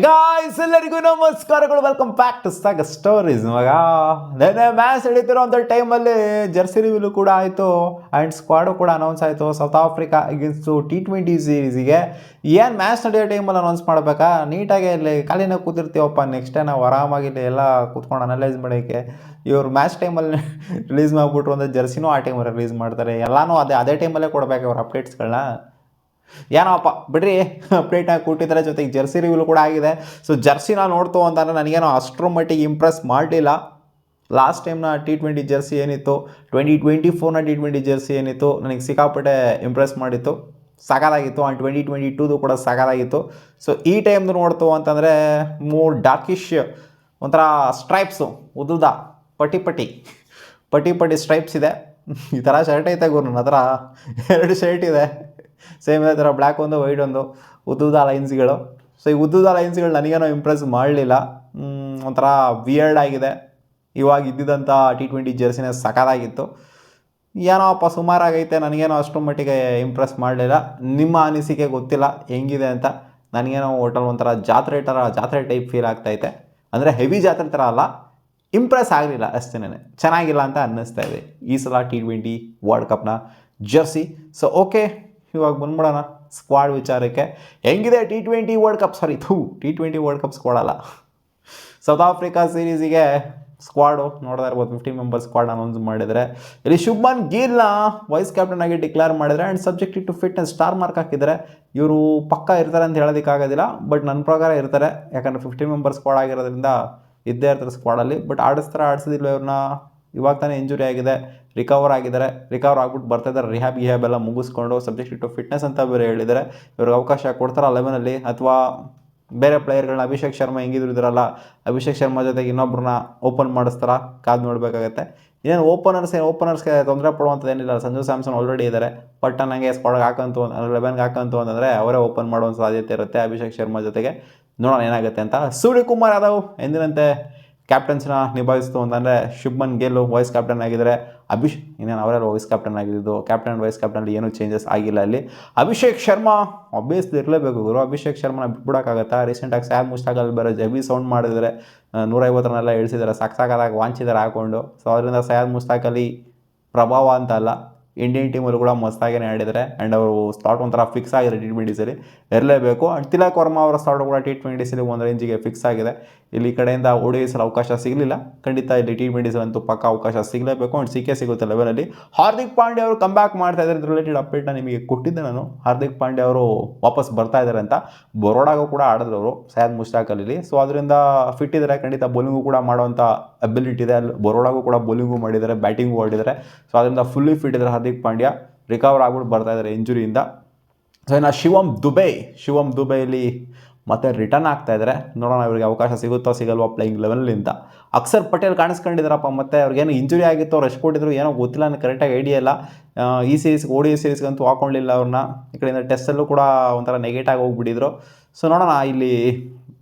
Guys ಎಲ್ಲರಿಗೂ ನಮಸ್ಕಾರಗಳು, welcome back to ಸಾಗ stories. ಮಗ ನೆನ್ನೆ ಮ್ಯಾಚ್ ನಡೀತಿರೋಂಥ ಟೈಮಲ್ಲಿ ಜರ್ಸಿ ರಿವ್ಯೂ ಕೂಡ ಆಯಿತು ಆ್ಯಂಡ್ ಸ್ಕ್ವಾಡು ಕೂಡ ಅನೌನ್ಸ್ ಆಯಿತು. ಸೌತ್ ಆಫ್ರಿಕಾ ಅಗೇನ್ಸ್ಟು T20 ಸೀರೀಸಿಗೆ ಏನು ಮ್ಯಾಚ್ ನಡೆಯೋ ಟೈಮಲ್ಲಿ ಅನೌನ್ಸ್ ಮಾಡಬೇಕಾ? ನೀಟಾಗಿ ಇಲ್ಲಿ ಖಾಲಿನಾಗ ಕೂತಿರ್ತೀವಪ್ಪ, ನೆಕ್ಸ್ಟ್ ನಾವು ಆರಾಮಾಗಿ ಇಲ್ಲಿ ಎಲ್ಲ ಕೂತ್ಕೊಂಡು ಅನಲೈಸ್ ಮಾಡೋಕ್ಕೆ. ಇವರು ಮ್ಯಾಚ್ ಟೈಮಲ್ಲಿ ರಿಲೀಸ್ ಮಾಡಿಬಿಟ್ರು ಅಂದರೆ ಜರ್ಸಿನೂ ಆ ಟೈಮಲ್ಲಿ ರಿಲೀಸ್ ಮಾಡ್ತಾರೆ. ಎಲ್ಲನೂ ಅದೇ ಟೈಮಲ್ಲೇ ಕೊಡಬೇಕು ಅವ್ರ ಅಪ್ಡೇಟ್ಸ್ಗಳನ್ನ. ಏನೋಪ್ಪ ಬಿಡ್ರಿ, ಅಪ್ಡೇಟ್ನಾಗ ಕೊಟ್ಟಿದ್ದಾರೆ, ಜೊತೆಗೆ ಜರ್ಸಿ ರಿವ್ಯೂ ಕೂಡ ಆಗಿದೆ. ಸೊ ಜರ್ಸಿನ ನೋಡ್ತು ಅಂತಂದರೆ ನನಗೇನೋ ಅಷ್ಟರ ಮಟ್ಟಿಗೆ ಇಂಪ್ರೆಸ್ ಮಾಡಲಿಲ್ಲ. ಲಾಸ್ಟ್ ಟೈಮ್ನ T20 ಜರ್ಸಿ ಏನಿತ್ತು, 2024ನ T20 ಜರ್ಸಿ ಏನಿತ್ತು, ನನಗೆ ಸಿಕ್ಕಾಪಟ್ಟೆ ಇಂಪ್ರೆಸ್ ಮಾಡಿತ್ತು, ಸಾಕಾಗಿತ್ತು. ಆ್ಯಂಡ್ 2022 ಕೂಡ ಸಾಕಾಗಿತ್ತು. ಸೊ ಈ ಟೈಮ್ದು ನೋಡ್ತು ಅಂತಂದರೆ ಮೂರು ಡಾರ್ಕಿಶ್ ಒಂಥರ ಸ್ಟ್ರೈಪ್ಸು, ಉದ್ದುದ ಪಟ್ಟಿ ಸ್ಟ್ರೈಪ್ಸ್ ಇದೆ. ಈ ಥರ ಶರ್ಟ್ ಐತೆ ಗುರು, ನನ್ನ ಹತ್ರ 2 ಶರ್ಟ್ ಇದೆ, ಸೇಮ್ ಇದೇ ಥರ ಬ್ಲ್ಯಾಕ್ ಒಂದು ವೈಟ್ ಒಂದು, ಉದ್ದುದ ಲೈನ್ಸ್ಗಳು. ಸೊ ಈ ಉದ್ದುದ ಲೈನ್ಸ್ಗಳು ನನಗೇನೋ ಇಂಪ್ರೆಸ್ ಮಾಡಲಿಲ್ಲ, ಒಂಥರ ವಿಯರ್ಡ್ ಆಗಿದೆ. ಇವಾಗ ಇದ್ದಿದ್ದಂಥ T20 ಜರ್ಸಿನೇ ಸಖತ್ತಾಗಿತ್ತು. ಏನೋಪ್ಪ ಸುಮಾರಾಗೈತೆ, ನನಗೇನೋ ಅಷ್ಟರ ಮಟ್ಟಿಗೆ ಇಂಪ್ರೆಸ್ ಮಾಡಲಿಲ್ಲ. ನಿಮ್ಮ ಅನಿಸಿಕೆ ಗೊತ್ತಿಲ್ಲ ಹೆಂಗಿದೆ ಅಂತ. ನನಗೇನೋ ಹೋಟೆಲ್ ಒಂಥರ ಜಾತ್ರೆ ಟೈಪ್ ಫೀಲ್ ಆಗ್ತೈತೆ. ಅಂದರೆ ಹೆವಿ ಜಾತ್ರೆ ಥರ ಅಲ್ಲ, ಇಂಪ್ರೆಸ್ ಆಗಲಿಲ್ಲ ಅಷ್ಟೇನೆ, ಚೆನ್ನಾಗಿಲ್ಲ ಅಂತ ಅನ್ನಿಸ್ತಾ ಇದೆ ಈ ಸಲ T20 ವರ್ಲ್ಡ್ ಕಪ್ನ ಜರ್ಸಿ. ಸೊ ಓಕೆ, ಇವಾಗ ಬಂದ್ಬಿಡೋಣ ಸ್ಕ್ವಾಡ್ ವಿಚಾರಕ್ಕೆ. ಹೆಂಗಿದೆ T20 world cup, T20 world cup squad ಅಲ್ಲ, ಸೌತ್ ಆಫ್ರಿಕಾ ಸೀರೀಸಿಗೆ ಸ್ಕ್ವಾಡು ನೋಡ್ತಾ ಇರ್ಬೋದು. 15 ಮೆಂಬರ್ಸ್ ಸ್ಕ್ವಾಡ್ ಅನೌನ್ಸ್ ಮಾಡಿದರೆ ಇಲ್ಲಿ ಶುಭ್ಮನ್ ಗಿಲ್ನ ವೈಸ್ ಕ್ಯಾಪ್ಟನ್ ಆಗಿ ಡಿಕ್ಲೇರ್ ಮಾಡಿದರೆ and subject to fitness star mark ಹಾಕಿದ್ದಾರೆ. ಇವರು ಪಕ್ಕ ಇರ್ತಾರೆ ಅಂತ ಹೇಳೋದಕ್ಕಾಗೋದಿಲ್ಲ, ಬಟ್ ನನ್ನ ಪ್ರಕಾರ ಇರ್ತಾರೆ. ಯಾಕಂದರೆ 15 ಮೆಂಬರ್ಸ್ ಸ್ಕ್ವಾಡ್ ಆಗಿರೋದ್ರಿಂದ ಇದ್ದೇ ಇರ್ತಾರೆ ಸ್ಕ್ವಾಡಲ್ಲಿ. ಬಟ್ ಆಡಿಸ್ದಿಲ್ಲ ಇವ್ರನ್ನ. ಇವಾಗ ತಾನೇ ಇಂಜುರಿ ಆಗಿದೆ, ರಿಕವರ್ ಆಗ್ಬಿಟ್ಟು ಬರ್ತಾಯಿದ್ದಾರೆ. ರಿಹ್ಯಾಬ್ ಎಲ್ಲ ಮುಗಿಸ್ಕೊಂಡು ಸಬ್ಜೆಕ್ಟ್ ಟು ಫಿಟ್ನೆಸ್ ಅಂತ ಬೇರೆ ಹೇಳಿದ್ದಾರೆ. ಇವ್ರಿಗೆ ಅವಕಾಶ ಕೊಡ್ತಾರ 11ಅಲ್ಲಿ, ಅಥವಾ ಬೇರೆ ಪ್ಲೇಯರ್ಗಳನ್ನ ಅಭಿಷೇಕ್ ಶರ್ಮಾ ಹೆಂಗಿದ್ರು ಇದ್ರಲ್ಲ, ಅಭಿಷೇಕ್ ಶರ್ಮಾ ಜೊತೆಗೆ ಇನ್ನೊಬ್ಬರನ್ನ ಓಪನ್ ಮಾಡಿಸ್ತಾರ, ಕಾದು ನೋಡಬೇಕಾಗತ್ತೆ. ಇನ್ನೇನು ಓಪನರ್ಸ್ಗೆ ತೊಂದರೆ ಪಡುವಂಥದ್ದು ಏನಿಲ್ಲ. ಸಂಜು ಸ್ಯಾಮ್ಸನ್ ಆಲ್ರೆಡಿ ಇದ್ದಾರೆ, ಬಟ್ ನನಗೆ ಸ್ಕ್ವಾಡ್ಗೆ 11ಗೆ ಹಾಕಂತು ಅಂತಂದರೆ ಅವರೇ ಓಪನ್ ಮಾಡುವಂಥ ಸಾಧ್ಯತೆ ಇರುತ್ತೆ ಅಭಿಷೇಕ್ ಶರ್ಮಾ ಜೊತೆಗೆ. ನೋಡೋಣ ಏನಾಗುತ್ತೆ ಅಂತ. ಸೂರ್ಯಕುಮಾರ್ ಯಾದವ್ ಎಂದಿನಂತೆ ಕ್ಯಾಪ್ಟನ್ಸ್ನ ನಿಭಾಯಿಸ್ತು ಅಂತಂದರೆ ಶುಭ್ಮನ್ ಗಿಲ್ ವೈಸ್ ಕ್ಯಾಪ್ಟನ್ ಆಗಿದ್ದಾರೆ. ಇನ್ನೇನು ಅವರೆಲ್ಲ ವೈಸ್ ಕ್ಯಾಪ್ಟನ್ ಆಗಿದ್ದು, ಕ್ಯಾಪ್ಟನ್ ಆ್ಯಂಡ್ ವೈಸ್ ಕ್ಯಾಪ್ಟನಲ್ಲಿ ಏನೂ ಚೇಂಜಸ್ ಆಗಿಲ್ಲ ಅಲ್ಲಿ. ಅಭಿಷೇಕ್ ಶರ್ಮಾ ಆಬ್ವಿಯಸ್ಲಿ ಇರಲೇಬೇಕು ಗುರು. ಅಭಿಷೇಕ್ ಶರ್ಮನ ಬಿಟ್ಬಿಡೋಕ್ಕಾಗತ್ತಾ? ರೀಸೆಂಟಾಗಿ ಸೈಯದ್ ಮುಷ್ತಾಕಲ್ಲಿ ಬೇರೆ ಹೆವಿ ಸೌಂಡ್ ಮಾಡಿದರೆ 150 ರನ್ನೆಲ್ಲ ಇಳಿಸಿದ್ದಾರೆ, ಸಾಕಾಗಿ ವಾಂಚಿದ್ದಾರೆ ಹಾಕ್ಕೊಂಡು. ಸೊ ಅದರಿಂದ ಸೈಯದ್ ಮುಷ್ತಾಕಲ್ಲಿ ಪ್ರಭಾವ ಅಂತ ಅಲ್ಲ, ಇಂಡಿಯನ್ ಟೀಮಲ್ಲಿ ಕೂಡ ಮಸ್ತಾಗೇ ಆಡಿದ್ದಾರೆ. ಆ್ಯಂಡ್ ಅವರು ಸ್ಲಾಟ್ ಒಂಥರ ಫಿಕ್ಸ್ ಆಗಿದೆ T20 ಇರಲೇಬೇಕು. ಆ್ಯಂಡ್ ತಿಲಕ್ ವರ್ಮಾ ಅವರ ಸ್ಲಾಟ್ ಕೂಡ T20 ಒಂದು ರೇಂಜಿಗೆ ಫಿಕ್ಸ್ ಆಗಿದೆ. ಇಲ್ಲಿ ಕಡೆಯಿಂದ ODIs ಅವಕಾಶ ಸಿಗಲಿಲ್ಲ, ಖಂಡಿತ ಇಲ್ಲಿ T20 ಅಂತೂ ಪಕ್ಕ ಅವಕಾಶ ಸಿಗಲೇಬೇಕು. ಆ್ಯಂಡ್ ಸಿಗುತ್ತೆ 11ಅಲ್ಲಿ. ಹಾರ್ದಿಕ್ ಪಾಂಡ್ಯ ಅವರು ಕಮ್ ಬ್ಯಾಕ್ ಮಾಡ್ತಾ ಇದ್ದಾರೆ. ಇದ್ರ ರಿಲೇಟೆಡ್ ಅಪ್ಡೇಟ್ನ ನಿಮಗೆ ಕೊಟ್ಟಿದ್ದೆ ನಾನು. ಹಾರ್ದಿಕ್ ಪಾಂಡ್ಯ ಅವರು ವಾಪಸ್ ಬರ್ತಾ ಇದ್ದಾರೆ ಅಂತ. ಬರೋಡಾಗೂ ಕೂಡ ಆಡಿದ್ರು ಅವರು ಸೈಯದ್ ಮುಷ್ತಾಕಲ್ಲಿ. ಸೊ ಅದರಿಂದ ಫಿಟ್ ಇದ್ದಾರೆ, ಖಂಡಿತ ಬೌಲಿಂಗು ಕೂಡ ಮಾಡುವಂಥ ಅಬಿಲಿಟಿ ಇದೆ. ಅಲ್ಲಿ ಬರೋಡಾಗೂ ಕೂಡ ಬೌಲಿಂಗು ಮಾಡಿದ್ದಾರೆ, ಬ್ಯಾಟಿಂಗು ಆಡಿದ್ದಾರೆ. ಸೊ ಅದರಿಂದ ಫುಲ್ಲಿ ಫಿಟ್ ಇದ್ದಾರೆ ಹಾರ್ದಿಕ್ ಪಾಂಡ್ಯ. ರಿಕವರ್ ಆಗ್ಬಿಟ್ಟು ಬರ್ತಾ ಇದ್ದಾರೆ ಇಂಜುರಿಯಿಂದ. ಸೊ ಇನ್ನು ಶಿವಮ್ ದುಬೈಲಿ ಮತ್ತೆ ರಿಟರ್ನ್ ಆಗ್ತಾ ಇದ್ದಾರೆ. ನೋಡೋಣ ಇವ್ರಿಗೆ ಅವಕಾಶ ಸಿಗುತ್ತೋ ಸಿಗಲ್ವೋ ಪ್ಲೇಯಿಂಗ್ ಲೆವೆಲಿಂದ. ಅಕ್ಷರ್ ಪಟೇಲ್ ಕಾಣಿಸ್ಕೊಂಡಿದ್ದಾರಪ್ಪ, ಮತ್ತೆ ಅವ್ರಿಗೇನು ಇಂಜುರಿ ಆಗಿತ್ತು, ರೆಸ್ಟ್ ಕೊಟ್ಟಿದ್ರು, ಏನೋ ಗೊತ್ತಿಲ್ಲ, ನನಗೆ ಕರೆಕ್ಟಾಗಿ ಐಡಿಯಾ ಇಲ್ಲ. ಈ ODI ಸೀರೀಸ್ಗಂತೂ ಹಾಕೊಂಡಿಲ್ಲ ಅವ್ರನ್ನ. ಈ ಕಡೆಯಿಂದ ಟೆಸ್ಟಲ್ಲೂ ಕೂಡ ಒಂಥರ ನೆಗೆಟಾಗಿ ಹೋಗ್ಬಿಟ್ಟಿದ್ರು. ಸೊ ನೋಡೋಣ ಇಲ್ಲಿ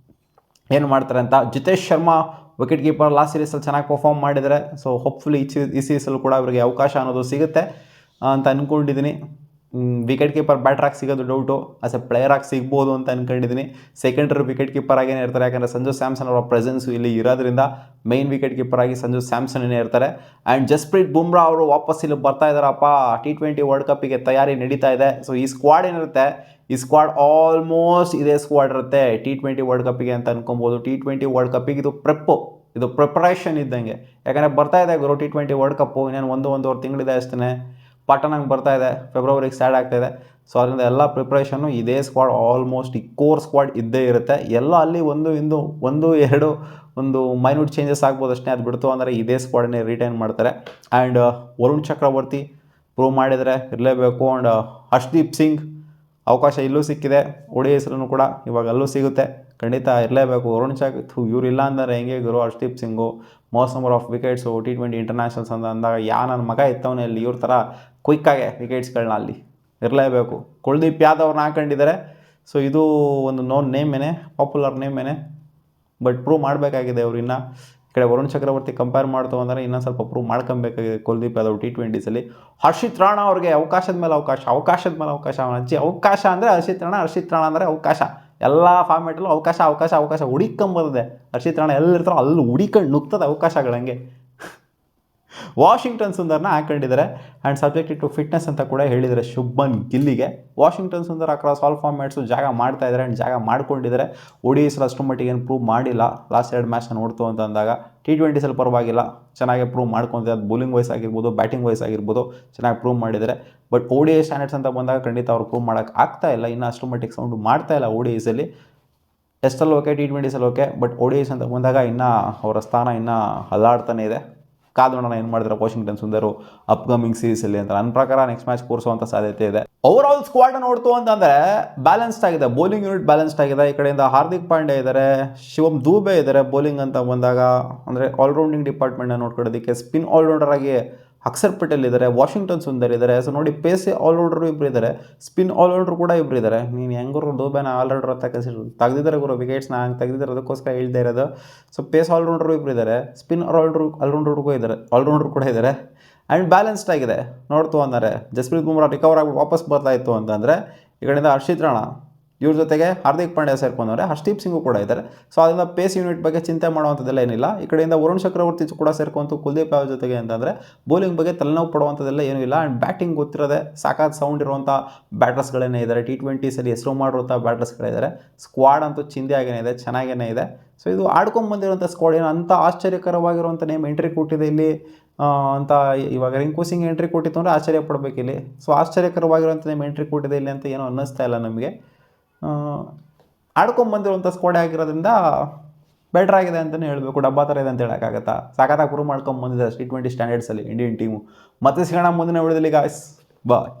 ಏನು ಮಾಡ್ತಾರೆ ಅಂತ. Jitesh Sharma wicket keeper last ಸೀರೀಸಲ್ಲಿ ಚೆನ್ನಾಗಿ ಪರ್ಫಾರ್ಮ್ ಮಾಡಿದ್ದಾರೆ. ಸೊ ಹೋಪ್ಫುಲಿ ಈ ಸೀರೀಸಲ್ಲೂ ಕೂಡ ಅವರಿಗೆ ಅವಕಾಶ ಅನ್ನೋದು ಸಿಗುತ್ತೆ ಅಂತ ಅಂದ್ಕೊಂಡಿದ್ದೀನಿ. ವಿಕೆಟ್ ಕೀಪರ್ ಬ್ಯಾಟ್ರಾಗಿ ಸಿಗೋದು ಡೌಟು, ಆಸ್ ಎ ಪ್ಲೇಯರಾಗಿ ಸಿಗ್ಬೋದು ಅಂತ ಅಂದ್ಕೊಂಡಿದ್ದೀನಿ. ಸೆಕೆಂಡರಿ ವಿಕೆಟ್ ಕೀಪರ್ ಆಗೇನೆ ಇರ್ತಾರೆ, ಯಾಕಂದರೆ ಸಂಜು ಸ್ಯಾಮ್ಸನ್ ಅವರ ಪ್ರೆಸೆನ್ಸು ಇಲ್ಲಿ ಇರೋದ್ರಿಂದ ಮೈನ್ ವಿಕೆಟ್ ಕೀಪರ್ ಆಗಿ ಸಂಜು ಸ್ಯಾಮ್ಸನ್ನೇ ಇರ್ತಾರೆ. ಆ್ಯಂಡ್ ಜಸ್ಪ್ರೀತ್ ಬುಮ್ರಾ ಅವರು ವಾಪಸ್ ಇಲ್ಲಿ ಬರ್ತಾ ಇದ್ದಾರಪ್ಪ. T20 ವರ್ಲ್ಡ್ ಕಪ್ಪಿಗೆ ತಯಾರಿ ನಡೀತಾ ಇದೆ. ಸೊ ಈ ಸ್ಕ್ವಾಡ್ ಏನಿರುತ್ತೆ, ಈ ಸ್ಕ್ವಾಡ್ ಆಲ್ಮೋಸ್ಟ್ ಇದೇ ಸ್ಕ್ವಾಡ್ ಇರುತ್ತೆ T20 ವರ್ಲ್ಡ್ ಕಪ್ಪಿಗೆ ಅಂತ ಅನ್ಕೊಬೋದು. T20 ವರ್ಲ್ಡ್ ಕಪ್ಪಿಗೆ ಇದು ಪ್ರಿಪರೇಷನ್ ಇದ್ದಂಗೆ. ಯಾಕಂದರೆ ಬರ್ತಾ ಇದೆ ಗುರು T20 ವರ್ಲ್ಡ್ ಕಪ್ಪು. ಇನ್ನೇನು ಒಂದೂವರೆ ತಿಂಗಳಿದೆ ಅಷ್ಟೇ. ಪಾಟನಂಗೆ ಬರ್ತಾ ಇದೆ, ಫೆಬ್ರವರಿಗೆ ಸ್ಟಾರ್ಟ್ ಆಗ್ತಾಯಿದೆ. ಸೊ ಅದರಿಂದ ಎಲ್ಲ ಪ್ರಿಪ್ರೇಷನ್ನು ಇದೇ ಸ್ಕ್ವಾಡ್, ಆಲ್ಮೋಸ್ಟ್ ಈ ಕೋರ್ ಸ್ಕ್ವಾಡ್ ಇದ್ದೇ ಇರುತ್ತೆ. ಎಲ್ಲ ಅಲ್ಲಿ ಒಂದು ಮೈನ್ಯೂಟ್ ಚೇಂಜಸ್ ಆಗ್ಬೋದು ಅಷ್ಟೇ. ಅದು ಬಿಡ್ತು ಅಂದರೆ ಇದೇ ಸ್ಕ್ವಾಡನ್ನೇ ರಿಟೈನ್ ಮಾಡ್ತಾರೆ. ಆ್ಯಂಡ್ ವರುಣ್ ಚಕ್ರವರ್ತಿ ಪ್ರೂವ್ ಮಾಡಿದರೆ ಇರಲೇಬೇಕು. ಆ್ಯಂಡ್ ಹರ್ಷ್ದೀಪ್ ಸಿಂಗ್ ಅವಕಾಶ ಇಲ್ಲೂ ಸಿಕ್ಕಿದೆ, ODIs ಕೂಡ ಇವಾಗ ಅಲ್ಲೂ ಸಿಗುತ್ತೆ, ಖಂಡಿತ ಇರಲೇಬೇಕು. ವರುಣ್ ಇವ್ರು ಇಲ್ಲ ಅಂದರೆ ಹೆಂಗೆ ಗುರು. Harshdeep Singh most number of wickets T20 internationals ಅಂತ ಅಂದಾಗ ನನ್ನ ಮಗ ಇತ್ತವನೇ ಅಲ್ಲಿ. ಇವ್ರ ಥರ ಕ್ವಿಕ್ಕಾಗೆ ವಿಕೆಟ್ಸ್ಗಳನ್ನ ಅಲ್ಲಿ ಇರಲೇಬೇಕು. ಕುಲ್ದೀಪ್ ಯಾದವ್ರನ್ನ ಹಾಕೊಂಡಿದ್ದಾರೆ. ಸೊ ಇದು ಒಂದು ನೇಮೇನೆ, ಪಾಪ್ಯುಲರ್ ನೇಮೇನೆ, ಬಟ್ ಪ್ರೂವ್ ಮಾಡಬೇಕಾಗಿದೆ ಅವರು. ಇನ್ನು ಈ ಕಡೆ ವರುಣ್ ಚಕ್ರವರ್ತಿ ಕಂಪೇರ್ ಮಾಡ್ತು ಅಂದರೆ ಇನ್ನೊಂದು ಸ್ವಲ್ಪ ಪ್ರೂವ್ ಮಾಡ್ಕೊಬೇಕಾಗಿದೆ ಕುಲ್ದೀಪ್ ಯಾದವ್ T20 ಹರ್ಷಿತ್ ರಾಣಾ ಅವ್ರಿಗೆ ಅವಕಾಶದ ಮೇಲೆ ಅವಕಾಶ. ಅವಕಾಶ ಅಂದರೆ ಹರ್ಷಿತ್ ರಾಣಾ ಅಂದರೆ ಅವಕಾಶ. ಎಲ್ಲ ಫಾರ್ಮ್ಯಾಟಲ್ಲೂ ಅವಕಾಶ ಹುಡಿಕೊಂಬರ್ತದೆ. ಹರ್ಷಿತ್ ರಾಣಾ ಎಲ್ಲಿರ್ತಾರೋ ಅಲ್ಲಿ ಹುಡಿಕೊಂಡು ನುಗ್ತದೆ ಅವಕಾಶಗಳಂಗೆ. ವಾಷಿಂಗ್ಟನ್ ಸುಂದರ್ನ ಹಾಕೊಂಡಿದ್ದಾರೆ ಆ್ಯಂಡ್ ಸಬ್ಜೆಕ್ಟೆಡ್ ಟು ಫಿಟ್ನೆಸ್ ಅಂತ ಕೂಡ ಹೇಳಿದ್ದಾರೆ ಶುಭ್ಮನ್ ಗಿಲ್ಲಿಗೆ. Washington Sundar across all formats ಜಾಗ ಮಾಡ್ತಾ ಇದ್ದಾರೆ ಆ್ಯಂಡ್ ಜಾಗ ಮಾಡ್ಕೊಂಡಿದ್ದಾರೆ. ODIs ಅಷ್ಟು ಮಟ್ಟಿಗೆ ಏನು ಪ್ರೂವ್ ಮಾಡಿಲ್ಲ. ಲಾಸ್ಟ್ 2 ಮ್ಯಾಚ್ನ ನೋಡ್ತು ಅಂತ ಅಂದಾಗ T20s ಪರವಾಗಿಲ್ಲ, ಚೆನ್ನಾಗಿ ಪ್ರೂವ್ ಮಾಡ್ಕೊತಿದೆ. ಅದು ಬೌಲಿಂಗ್ ವೈಸ್ ಆಗಿರ್ಬೋದು, ಬ್ಯಾಟಿಂಗ್ ವೈಸ್ ಆಗಿರ್ಬೋದು ಚೆನ್ನಾಗಿ ಪ್ರೂವ್ ಮಾಡಿದ್ದಾರೆ. ಬಟ್ ODI ಸ್ಟ್ಯಾಂಡರ್ಡ್ಸ್ ಅಂತ ಬಂದಾಗ ಖಂಡಿತ ಅವ್ರು ಪ್ರೂವ್ ಮಾಡೋಕ್ಕೆ ಆಗ್ತಾ ಇಲ್ಲ. ಇನ್ನೂ ಅಷ್ಟು ಮಟ್ಟಿಗೆ ಸೌಂಡು ಮಾಡ್ತಾ ಇಲ್ಲ ODIಸಲ್ಲಿ. ಟೆಸ್ಟಲ್ಲಿ okay, T20s okay, but ODIs ಅಂತ ಬಂದಾಗ ಇನ್ನೂ ಅವರ ಸ್ಥಾನ ಇನ್ನೂ ಅಲ್ಲಾಡ್ತಾನೆ ಇದೆ. ಕಾದೋಣ ಏನು ಮಾಡಿದ್ರೆ ವಾಷಿಂಗ್ಟನ್ ಸುಂದರು ಅಪ್ಕಮಿಂಗ್ ಸೀರೀಸಲ್ಲಿ ಅಂತ. ನನ್ನ ಪ್ರಕಾರ ನೆಕ್ಸ್ಟ್ ಮ್ಯಾಚ್ ಕೂರಿಸುವಂಥ ಸಾಧ್ಯತೆ ಇದೆ. ಓವರ್ ಆಲ್ ಸ್ಕ್ವಾಡ್ ನೋಡ್ತು ಅಂತಂದರೆ ಬ್ಯಾಲೆನ್ಸ್ಡ್ ಆಗಿದೆ, ಬೌಲಿಂಗ್ ಯೂನಿಟ್ ಬ್ಯಾಲೆನ್ಸ್ಡ್ ಆಗಿದೆ. ಈ ಕಡೆಯಿಂದ ಹಾರ್ದಿಕ್ ಪಾಂಡ್ಯ ಇದ್ದಾರೆ, ಶಿವಮ್ ದೂಬೆ ಇದ್ದಾರೆ. ಬೌಲಿಂಗ್ ಅಂತ ಬಂದಾಗ ಅಂದರೆ ಆಲ್ರೌಂಡಿಂಗ್ ಡಿಪಾರ್ಟ್ಮೆಂಟ್ನ ನೋಡ್ಕೊಳ್ಳೋದಕ್ಕೆ ಸ್ಪಿನ್ ಆಲ್ರೌಂಡರ್ ಆಗಿ ಅಕ್ಷರ್ ಪಟೇಲ್ ಇದ್ದಾರೆ, ವಾಷಿಂಗ್ಟನ್ ಸುಂದರ್ ಇದ್ದಾರೆ. ಸೊ ನೋಡಿ, ಪೇಸ್ ಆಲ್ರೌಂಡರು ಇಬ್ಬರು ಇದ್ದಾರೆ, ಸ್ಪಿನ್ ಆಲ್ರೌಂಡರ್ ಕೂಡ ಇಬ್ಬರು ಇದ್ದಾರೆ. ನೀನು ಹೆಂಗರು ದೂಬೆನ ಆಲ್ರೌಂಡರ್ ಅಂತ ತೆಗೆದಿದ್ದಾರೆ ಗುರು, ವಿಕೆಟ್ಸ್ನ ಹಂಗೆ ತೆಗೆದಿದ್ದಾರೆ, ಅದಕ್ಕೋಸ್ಕರ ಹೇಳ್ತಾ ಇರೋದು. ಸೊ ಪೇಸ್ ಆಲ್ರೌಂಡರು ಇಬ್ಬರು ಇದ್ದಾರೆ, ಸ್ಪಿನ್ ಆಲ್ರೌಂಡರ್ ಕೂಡ ಇದ್ದಾರೆ ಆ್ಯಂಡ್ ಬ್ಯಾಲೆನ್ಸ್ಡ್ ಆಗಿದೆ. ನೋಡ್ತು ಅಂದರೆ ಜಸ್ಪ್ರೀತ್ ಬುಮ್ರಾ ರಿಕವರ್ ಆಗಿಬಿಟ್ಟು ವಾಪಸ್ ಬರ್ತಾ ಇತ್ತು ಅಂತಂದರೆ ಈ ಕಡೆಯಿಂದ ಹರ್ಷಿತ್ ರಾಣಾ ಇವ್ರ ಜೊತೆಗೆ ಹಾರ್ದಿಕ್ ಪಾಂಡ್ಯ ಸೇರ್ಕೊಂಡವ್ರೆ, ಹರ್ಷದೀಪ್ ಸಿಂಗು ಕೂಡ ಇದ್ದಾರೆ. ಸೊ ಅದರಿಂದ ಪೇಸ್ ಯೂನಿಟ್ ಬಗ್ಗೆ ಚಿಂತೆ ಮಾಡುವಂಥದ್ದೆಲ್ಲ ಏನಿಲ್ಲ. ಈ ಕಡೆಯಿಂದ ವರುಣ್ ಚಕ್ರವರ್ತಿ ಕೂಡ ಸೇರ್ಕೊಂತು ಕುಲ್ದೀಪ್ ಯಾದವ್ ಜೊತೆಗೆ ಅಂತಂದರೆ ಬೌಲಿಂಗ್ ಬಗ್ಗೆ ತಲೆನೋವು ಪಡುವಂಥದ್ದೆಲ್ಲ ಏನೂ ಇಲ್ಲ. ಆ್ಯಂಡ್ ಬ್ಯಾಟಿಂಗ್ ಗೊತ್ತಿರೋದೆ ಸಾಕಾದ ಸೌಂಡ್ ಇರುವಂಥ ಬ್ಯಾಟರ್ಸ್ಗಳೇನೇ ಇದ್ದಾರೆ. T20sಲ್ಲಿ ಹೆಸರು ಮಾಡಿರುವಂಥ ಬ್ಯಾಟರ್ಸ್ಗಳಿದ್ದಾರೆ. ಸ್ಕ್ವಾಡ್ ಅಂತೂ ಚಿಂದಿಯಾಗೇ ಇದೆ, ಚೆನ್ನಾಗೇ ಇದೆ. ಸೊ ಇದು ಆಡ್ಕೊಂಬಂದಿರೋಂಥ ಸ್ಕ್ವಾಡ್ ಏನು ಅಂಥ ಆಶ್ಚರ್ಯಕರವಾಗಿರುವಂಥ ನೇಮ್ ಎಂಟ್ರಿ ಕೊಟ್ಟಿದೆ ಇಲ್ಲಿ ಅಂತ. ಇವಾಗ ರಿಂಕು ಸಿಂಗ್ ಎಂಟ್ರಿ ಕೊಟ್ಟಿತ್ತು ಅಂದರೆ ಆಶ್ಚರ್ಯ ಪಡಬೇಕು ಇಲ್ಲಿ. ಸೊ ಆಶ್ಚರ್ಯಕರವಾಗಿರುವಂಥ ನೇಮ್ ಎಂಟ್ರಿ ಕೊಟ್ಟಿದೆ ಇಲ್ಲಿ ಅಂತ ಏನೂ ಅನ್ನಿಸ್ತಾ ಇಲ್ಲ ನಮಗೆ. ಆಡ್ಕೊಂಬಂದಿರುವಂಥ ಸ್ಕ್ವಾಡ್ ಆಗಿರೋದ್ರಿಂದ ಬೆಟರ್ ಆಗಿದೆ ಅಂತಲೇ ಹೇಳಬೇಕು. ಡಬ್ಬಾ ಥರ ಇದೆ ಅಂತ ಹೇಳೋಕ್ಕಾಗತ್ತಾ? ಸಾಕಾಗಿ ಪ್ರೂವ್ ಮಾಡ್ಕೊಂಬಂದಿದೆ T20 ಸ್ಟ್ಯಾಂಡರ್ಡ್ಸಲ್ಲಿ ಇಂಡಿಯನ್ ಟೀಮು. ಮತ್ತೆ ಸಿಗೋಣ ಮುಂದಿನ ವಿಡಿಯೋದಲ್ಲಿ ಗಾಯ್ಸ್, ಬಾಯ್.